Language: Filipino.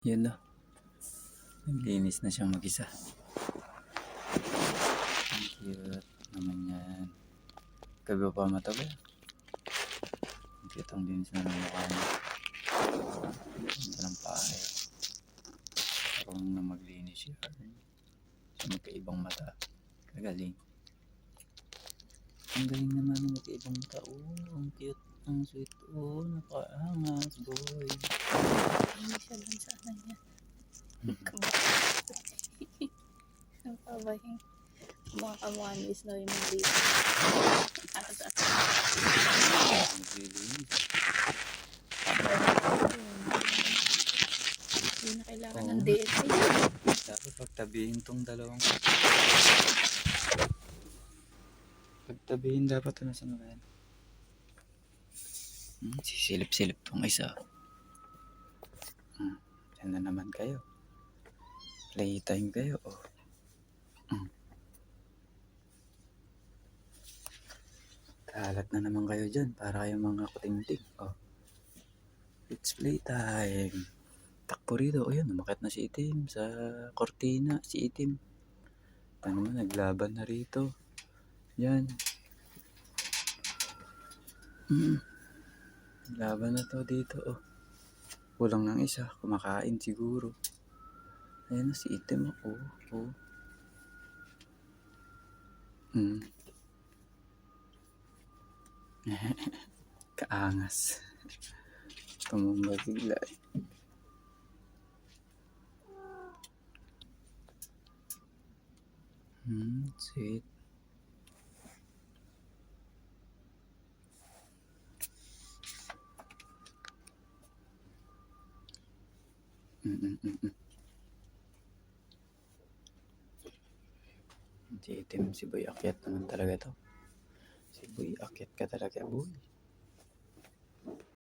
Yun na. Naglinis na siyang mag-isa. Ang cute naman yan. Gabi pa matabi. Ang cute ang linis na ng mukha niya. Ganda ng pahay. Parang na maglinis siya. Sa magkaibang mata. Kagaling. Ang galing naman ng magkaibang mata. Oh, ang cute. Ang sweet. Oh, nakaangas, boy. Hindi siya dun sa ano niya. Ang kabahing. Mga kamuanis na yung dito. Naglilinis. Hindi na kailangan ng DLC. Dapat pagtabihin tong dalawang. Pagtabihin dapat ito nasa mga yan. Sisilip-silip tong isa. Yan na naman kayo. Playtime kayo. Oh. Kalat na naman kayo dyan. Para kayong mga kuting-ting. Oh. It's playtime. Takpo rito. O yan, umakit na si Itim sa kortina. Si Itim. Ano na, naglaban na rito. Yan. Laban na to dito. Oh. Kulang ng isa. Kumakain siguro. Ayan na si Itim. Oh. Oh. Kaangas. Tumumba bigla. Sweet. Si Itim, si Boy akyat naman talaga to. Si Boy akyat ka talaga, boy.